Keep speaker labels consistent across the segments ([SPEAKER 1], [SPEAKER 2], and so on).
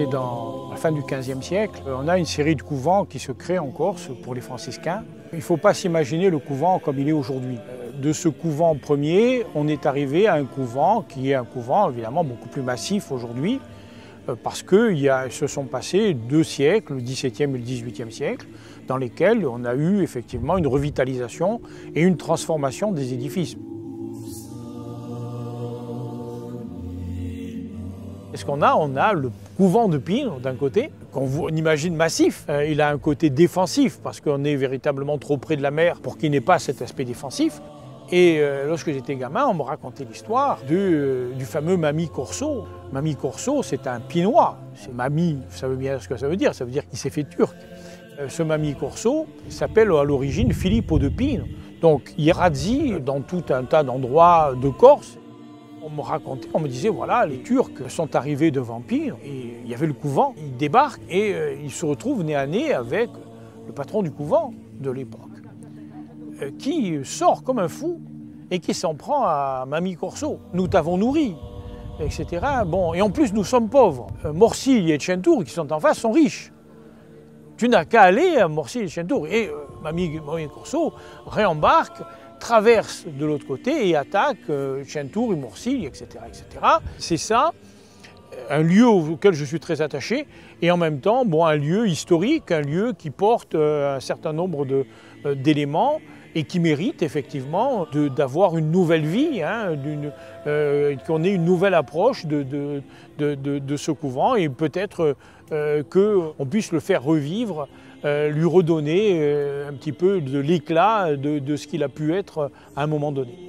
[SPEAKER 1] est dans la fin du XVe siècle. On a une série de couvents qui se créent en Corse pour les franciscains. Il ne faut pas s'imaginer le couvent comme il est aujourd'hui. De ce couvent premier, on est arrivé à un couvent qui est un couvent évidemment beaucoup plus massif aujourd'hui, parce que se sont passés 2 siècles, le XVIIe et le XVIIIe siècle, dans lesquels on a eu effectivement une revitalisation et une transformation des édifices. Qu'est-ce qu'on a? On a le couvent de Pine d'un côté, qu'on imagine massif. Il a un côté défensif parce qu'on est véritablement trop près de la mer pour qu'il n'ait pas cet aspect défensif. Et lorsque j'étais gamin, on me racontait l'histoire du fameux Mamie Corso. Mamie Corso, c'est un Pinois. C'est Mamie, ça veut bien ce que ça veut dire qu'il s'est fait turc. Ce Mamie Corso s'appelle à l'origine Filippo de Pine. Donc il radie dans tout un tas d'endroits de Corse. On me racontait, on me disait, voilà, les Turcs sont arrivés devant Pine, et il y avait le couvent, ils débarquent et ils se retrouvent nez à nez avec le patron du couvent de l'époque, qui sort comme un fou et qui s'en prend à Mamie Corso. Nous t'avons nourri, etc. Bon, et en plus, nous sommes pauvres. Morsilles et Centaur, qui sont en face, sont riches. Tu n'as qu'à aller à Morsilles et Centaur. Et Mamie Corso réembarque, traverse de l'autre côté et attaque Centaur et Morsilles, etc. C'est ça, un lieu auquel je suis très attaché, et en même temps, bon, un lieu historique, un lieu qui porte un certain nombre d'éléments et qui mérite effectivement d'avoir une nouvelle vie, hein, qu'on ait une nouvelle approche de ce couvent, et peut-être qu'on puisse le faire revivre, lui redonner un petit peu de l'éclat de ce qu'il a pu être à un moment donné.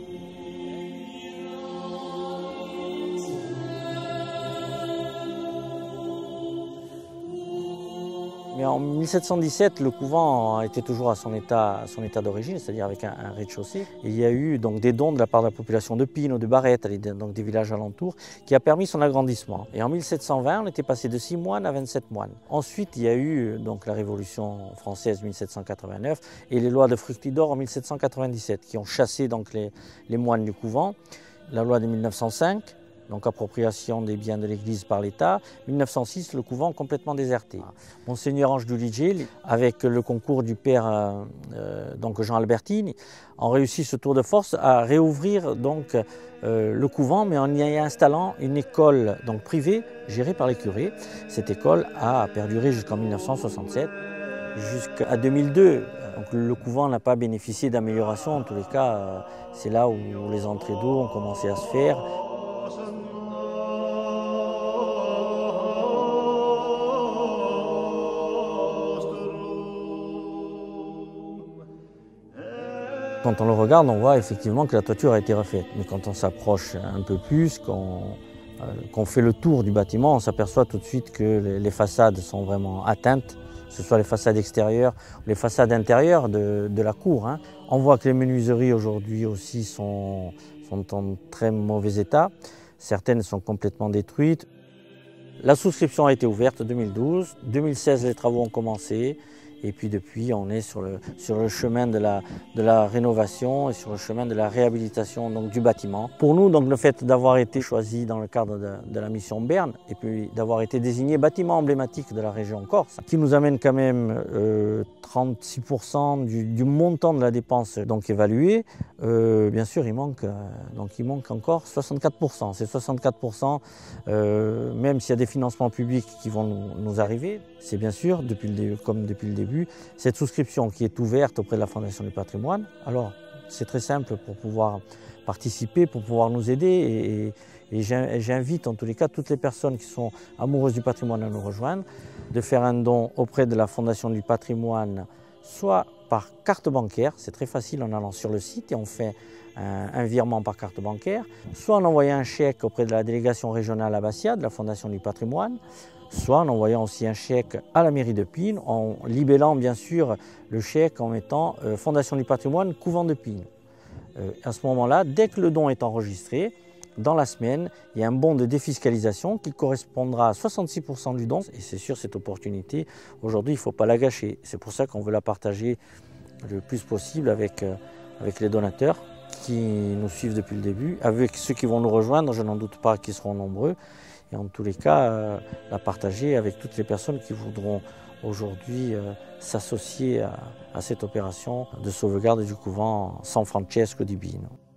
[SPEAKER 2] Mais en 1717, le couvent était toujours à son état d'origine, c'est-à-dire avec un rez-de-chaussée. Il y a eu donc des dons de la part de la population de Pine ou de Barrette, donc des villages alentours, qui a permis son agrandissement. Et en 1720, on était passé de 6 moines à 27 moines. Ensuite, il y a eu donc la Révolution française 1789 et les lois de Fructidor en 1797 qui ont chassé donc les moines du couvent. La loi de 1905. Donc appropriation des biens de l'Église par l'État. 1906, le couvent complètement déserté. Monseigneur Ange Duligé, avec le concours du père donc Jean Albertini, ont réussi ce tour de force à réouvrir donc, le couvent, mais en y installant une école donc, privée gérée par les curés. Cette école a perduré jusqu'en 1967, jusqu'à 2002. Donc, le couvent n'a pas bénéficié d'amélioration. En tous les cas, c'est là où les entrées d'eau ont commencé à se faire. Quand on le regarde, on voit effectivement que la toiture a été refaite. Mais quand on s'approche un peu plus, qu'on fait le tour du bâtiment, on s'aperçoit tout de suite que les façades sont vraiment atteintes, que ce soit les façades extérieures ou les façades intérieures de la cour. Hein. On voit que les menuiseries aujourd'hui aussi sont en très mauvais état. Certaines sont complètement détruites. La souscription a été ouverte en 2012. 2016, les travaux ont commencé. Et puis depuis, on est sur le chemin de la rénovation et sur le chemin de la réhabilitation donc, du bâtiment. Pour nous, donc, le fait d'avoir été choisi dans le cadre de la mission Berne et puis d'avoir été désigné bâtiment emblématique de la région Corse, qui nous amène quand même 36% du montant de la dépense donc, évalué, bien sûr, il manque encore 64%. Ces 64%, même s'il y a des financements publics qui vont nous arriver, c'est bien sûr, comme depuis le début, cette souscription qui est ouverte auprès de la Fondation du patrimoine. Alors, c'est très simple pour pouvoir participer, pour pouvoir nous aider. Et j'invite en tous les cas toutes les personnes qui sont amoureuses du patrimoine à nous rejoindre, de faire un don auprès de la Fondation du patrimoine, soit par carte bancaire, c'est très facile en allant sur le site et on fait un virement par carte bancaire, soit en envoyant un chèque auprès de la délégation régionale Abbassia de la Fondation du patrimoine, soit en envoyant aussi un chèque à la mairie de Pine, en libellant bien sûr le chèque en mettant Fondation du patrimoine, couvent de Pine. À ce moment-là, dès que le don est enregistré, dans la semaine, il y a un bon de défiscalisation qui correspondra à 66% du don. Et c'est sûr, cette opportunité, aujourd'hui, il ne faut pas la gâcher. C'est pour ça qu'on veut la partager le plus possible avec les donateurs qui nous suivent depuis le début, avec ceux qui vont nous rejoindre, je n'en doute pas qu'ils seront nombreux. et en tous les cas la partager avec toutes les personnes qui voudront aujourd'hui s'associer à cette opération de sauvegarde du couvent San Francesco di Bino.